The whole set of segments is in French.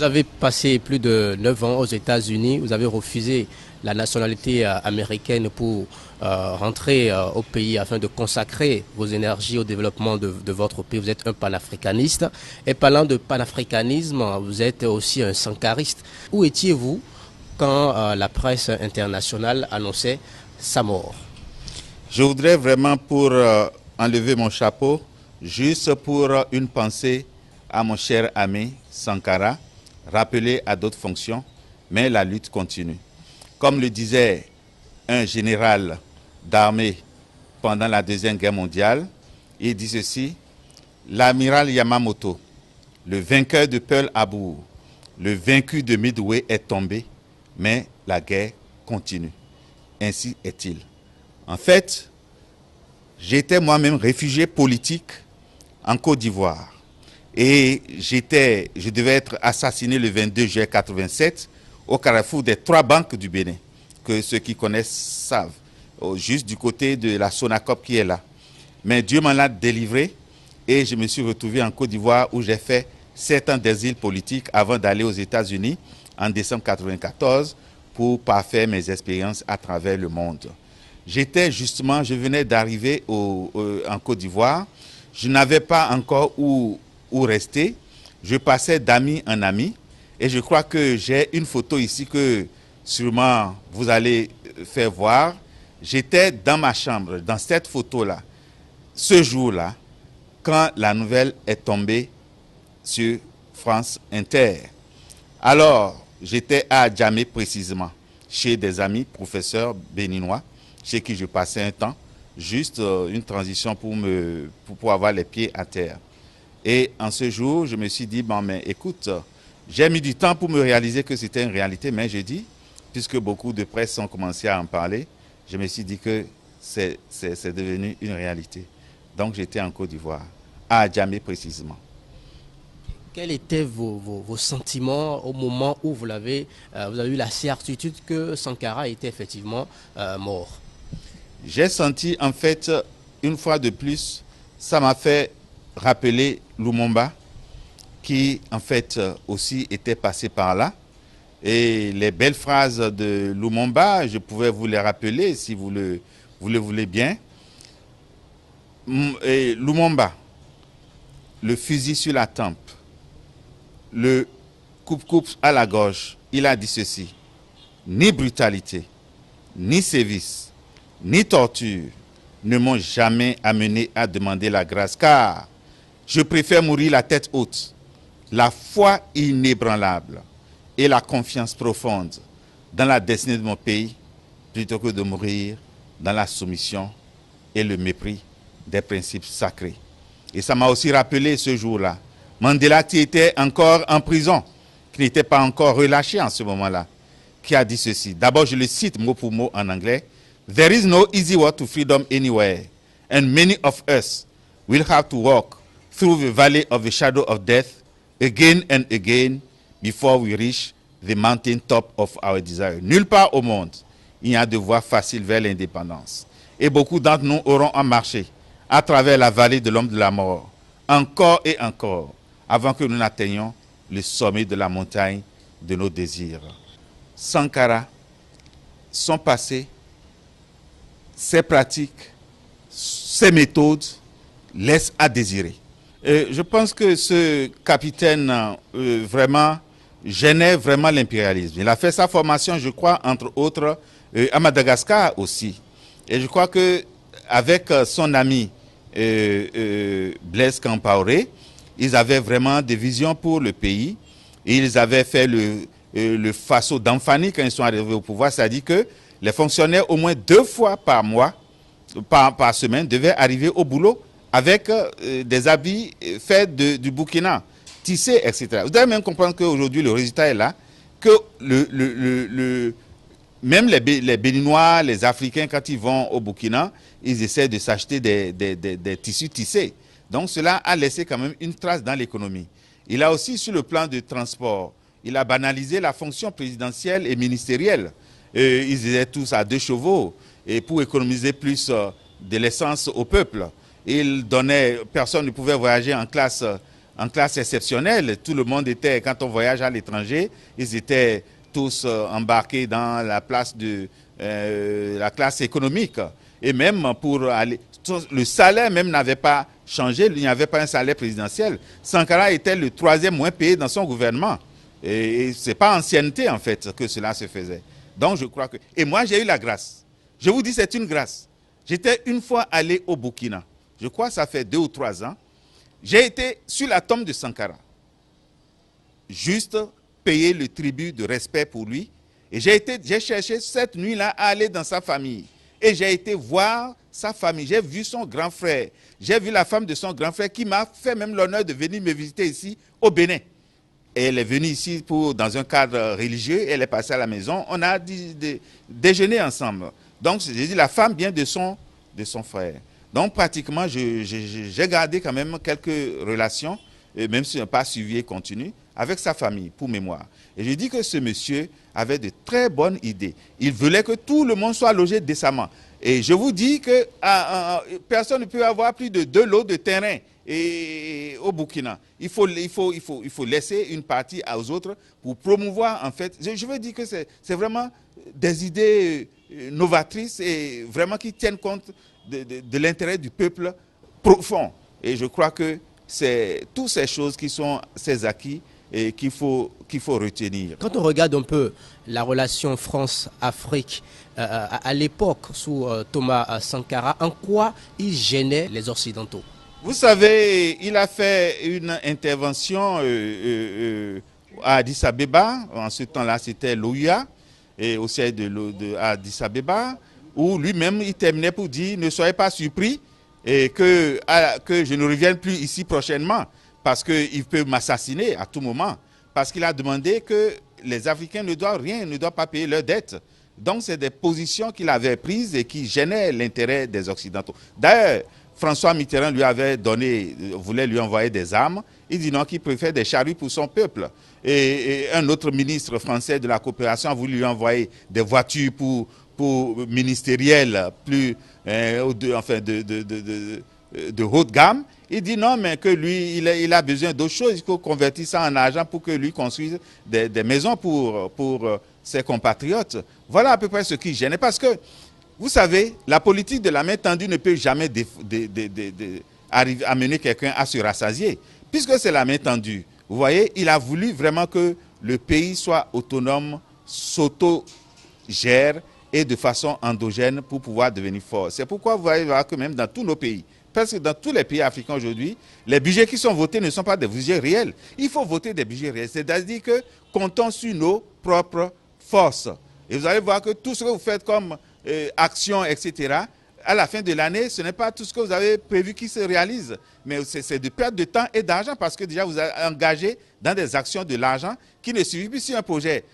Vous avez passé plus de 9 ans aux États-Unis, vous avez refusé la nationalité américaine pour rentrer au pays afin de consacrer vos énergies au développement de votre pays. Vous êtes un panafricaniste. Et parlant de panafricanisme, vous êtes aussi un sankariste. Où étiez-vous quand la presse internationale annonçait sa mort? Je voudrais vraiment, pour enlever mon chapeau, juste pour une pensée à mon cher ami Sankara, rappelé à d'autres fonctions, mais la lutte continue. Comme le disait un général d'armée pendant la Deuxième Guerre mondiale, il dit ceci: l'amiral Yamamoto, le vainqueur de Pearl Harbor, le vaincu de Midway est tombé, mais la guerre continue. Ainsi est-il. En fait, j'étais moi-même réfugié politique en Côte d'Ivoire. Et je devais être assassiné le 22 juillet 87 au carrefour des 3 banques du Bénin, que ceux qui connaissent savent, juste du côté de la Sonacop qui est là. Mais Dieu m'en a délivré et je me suis retrouvé en Côte d'Ivoire où j'ai fait 7 ans d'exil politique avant d'aller aux États-Unis en décembre 1994 pour parfaire mes expériences à travers le monde. Je venais d'arriver en Côte d'Ivoire, je n'avais pas encore où rester, je passais d'ami en ami et je crois que j'ai une photo ici que sûrement vous allez faire voir. J'étais dans ma chambre, dans cette photo-là, ce jour-là, quand la nouvelle est tombée sur France Inter. Alors, j'étais à Djamé précisément, chez des amis professeurs béninois, chez qui je passais un temps, juste une transition pour avoir les pieds à terre. Et en ce jour, je me suis dit, bon, mais écoute, j'ai mis du temps pour me réaliser que c'était une réalité, mais j'ai dit, puisque beaucoup de presse ont commencé à en parler, je me suis dit que c'est devenu une réalité. Donc j'étais en Côte d'Ivoire, à Djamé précisément. Quels étaient vos sentiments au moment où vous avez eu la certitude que Sankara était effectivement mort? J'ai senti en fait, une fois de plus, ça m'a fait rappeler Lumumba, qui en fait aussi était passé par là. Et les belles phrases de Lumumba, je pouvais vous les rappeler si vous le voulez bien. Et Lumumba, le fusil sur la tempe, le coupe-coupe à la gorge, il a dit ceci: ni brutalité, ni sévice, ni torture ne m'ont jamais amené à demander la grâce, car je préfère mourir la tête haute, la foi inébranlable et la confiance profonde dans la destinée de mon pays, plutôt que de mourir dans la soumission et le mépris des principes sacrés. Et ça m'a aussi rappelé ce jour-là, Mandela, qui était encore en prison, qui n'était pas encore relâché en ce moment-là, qui a dit ceci. D'abord, je le cite mot pour mot en anglais: there is no easy road to freedom anywhere, and many of us will have to walk through the valley of the shadow of death again and again before we reach the mountain top of our desire. Nulle part au monde, il y a de voies faciles vers l'indépendance. Et beaucoup d'entre nous auront à marcher à travers la vallée de l'homme de la mort, encore et encore, avant que nous n'atteignions le sommet de la montagne de nos désirs. Sankara, son passé, ses pratiques, ses méthodes laissent à désirer. Et je pense que ce capitaine vraiment gênait vraiment l'impérialisme. Il a fait sa formation, je crois, entre autres, à Madagascar aussi. Et je crois que avec son ami Blaise Compaoré, ils avaient vraiment des visions pour le pays. Et ils avaient fait le Faso d'Amfani quand ils sont arrivés au pouvoir, c'est-à-dire que les fonctionnaires, au moins 2 fois par mois, par semaine, devaient arriver au boulot avec des habits faits du Burkina, tissés, etc. Vous devez même comprendre qu'aujourd'hui, le résultat est là, que même les Béninois, les Africains, quand ils vont au Burkina, ils essaient de s'acheter des tissus tissés. Donc cela a laissé quand même une trace dans l'économie. Il a aussi, sur le plan de transport, il a banalisé la fonction présidentielle et ministérielle. Ils étaient tous à 2 chevaux et pour économiser plus de l'essence au peuple. Il donnait, personne ne pouvait voyager en classe en classe exceptionnelle. Tout le monde était, quand on voyage à l'étranger, ils étaient tous embarqués dans la place de la classe économique. Et même pour aller, le salaire même n'avait pas changé, il n'y avait pas un salaire présidentiel. Sankara était le 3e moins payé dans son gouvernement. Et ce n'est pas ancienneté en fait que cela se faisait. Donc je crois que... Et moi j'ai eu la grâce. Je vous dis c'est une grâce. J'étais une fois allé au Burkina. Je crois que ça fait 2 ou 3 ans. J'ai été sur la tombe de Sankara. Juste payer le tribut de respect pour lui. Et j'ai cherché cette nuit-là à aller dans sa famille. Et j'ai été voir sa famille. J'ai vu son grand frère. J'ai vu la femme de son grand frère qui m'a fait même l'honneur de venir me visiter ici au Bénin. Et elle est venue ici dans un cadre religieux. Elle est passée à la maison. On a déjeuné ensemble. Donc, j'ai dit, la femme vient de son frère. Donc, pratiquement, j'ai gardé quand même quelques relations, même si je n'ai pas suivi et continu, avec sa famille, pour mémoire. Et je dis que ce monsieur avait de très bonnes idées. Il voulait que tout le monde soit logé décemment. Et je vous dis que personne ne peut avoir plus de 2 lots de terrain au Burkina. Il faut laisser une partie aux autres pour promouvoir, en fait. Je veux dire que c'est vraiment des idées novatrices et vraiment qui tiennent compte de l'intérêt du peuple profond. Et je crois que c'est toutes ces choses qui sont ces acquis et qu'il faut retenir. Quand on regarde un peu la relation France-Afrique à l'époque sous Thomas Sankara, en quoi il gênait les Occidentaux? Vous savez, il a fait une intervention à Addis Abeba. En ce temps-là, c'était l'OUA, et au siège de Addis Abeba, où lui-même, il terminait pour dire « Ne soyez pas surpris et que je ne revienne plus ici prochainement, parce qu'il peut m'assassiner à tout moment. » Parce qu'il a demandé que les Africains ne doivent rien, ne doivent pas payer leurs dettes. Donc, c'est des positions qu'il avait prises et qui gênaient l'intérêt des Occidentaux. D'ailleurs, François Mitterrand voulait lui envoyer des armes. Il dit non, qu'il préfère des charrues pour son peuple. Et un autre ministre français de la coopération a voulu lui envoyer des voitures ministérielles plus de haute gamme. Il dit non, mais que lui, il a besoin d'autre chose. Il faut convertir ça en argent pour que lui construise des maisons pour ses compatriotes. Voilà à peu près ce qui gêne. Parce que, vous savez, la politique de la main tendue ne peut jamais amener quelqu'un à se rassasier. Puisque c'est la main tendue. Vous voyez, il a voulu vraiment que le pays soit autonome, s'auto-gère et de façon endogène pour pouvoir devenir fort. C'est pourquoi vous voyez que même dans tous nos pays, parce que dans tous les pays africains aujourd'hui, les budgets qui sont votés ne sont pas des budgets réels. Il faut voter des budgets réels. C'est-à-dire que comptons sur nos propres forces. Et vous allez voir que tout ce que vous faites comme action, etc., à la fin de l'année, ce n'est pas tout ce que vous avez prévu qui se réalise. Mais c'est de perte de temps et d'argent parce que déjà vous avez engagé dans des actions de l'argent qui ne suffit plus si un projet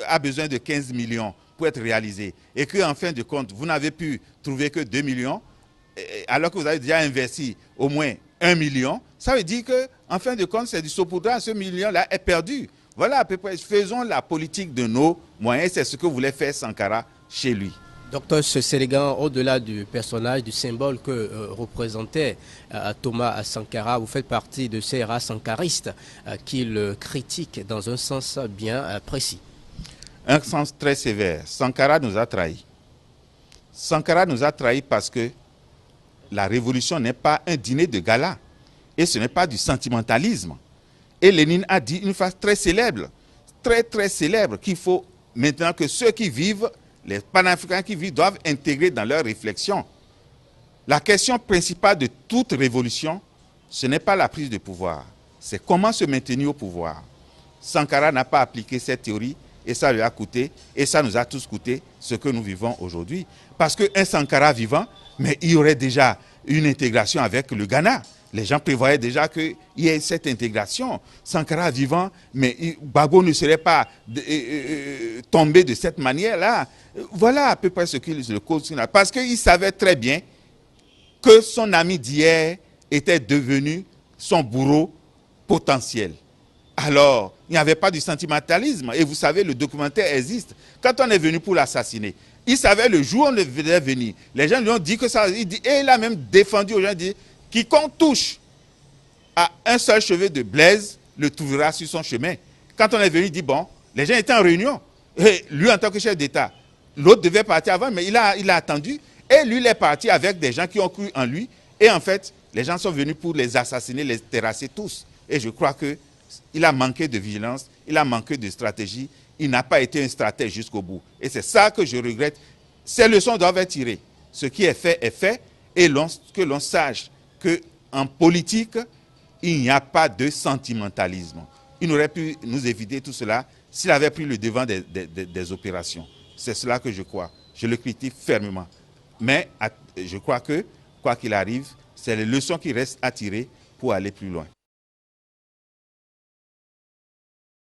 a besoin de 15 millions pour être réalisé. Et qu'en fin de compte, vous n'avez pu trouver que 2 millions, alors que vous avez déjà investi au moins 1 million, ça veut dire qu'en fin de compte, c'est du saupoudrage, ce million-là est perdu. Voilà à peu près, faisons la politique de nos moyens, c'est ce que voulait faire Sankara chez lui. Docteur Sélégan, au-delà du personnage, du symbole que représentait Thomas Sankara, vous faites partie de ces races sankaristes qui le critiquent dans un sens bien précis. Un sens très sévère. Sankara nous a trahis. Sankara nous a trahis parce que la révolution n'est pas un dîner de gala et ce n'est pas du sentimentalisme. Et Lénine a dit une phrase très célèbre, très célèbre, qu'il faut maintenant que ceux qui vivent, les panafricains qui vivent, doivent intégrer dans leur réflexion. La question principale de toute révolution, ce n'est pas la prise de pouvoir, c'est comment se maintenir au pouvoir. Sankara n'a pas appliqué cette théorie et ça lui a coûté, et ça nous a tous coûté ce que nous vivons aujourd'hui. Parce qu'un Sankara vivant, mais il y aurait déjà une intégration avec le Ghana. Les gens prévoyaient déjà qu'il y ait cette intégration. Sankara vivant, mais Gbagbo ne serait pas tombé de cette manière-là. Voilà à peu près ce qu'il le cause. Parce qu'il savait très bien que son ami d'hier était devenu son bourreau potentiel. Alors, il n'y avait pas du sentimentalisme. Et vous savez, le documentaire existe. Quand on est venu pour l'assassiner, il savait le jour où on devait venir. Les gens lui ont dit que ça... et il a même défendu aux gens, dit quiconque touche à un seul cheveu de Blaise le trouvera sur son chemin. Quand on est venu, il dit, bon, les gens étaient en réunion. Et lui, en tant que chef d'État, l'autre devait partir avant, mais il a attendu. Et lui, il est parti avec des gens qui ont cru en lui. Et en fait, les gens sont venus pour les assassiner, les terrasser tous. Et je crois qu'il a manqué de vigilance, il a manqué de stratégie. Il n'a pas été un stratège jusqu'au bout. Et c'est ça que je regrette. Ces leçons doivent être tirées. Ce qui est fait, et que l'on sache qu'en politique, il n'y a pas de sentimentalisme. Il aurait pu nous éviter tout cela s'il avait pris le devant des opérations. C'est cela que je crois. Je le critique fermement. Mais je crois que, quoi qu'il arrive, c'est les leçons qui restent à tirer pour aller plus loin.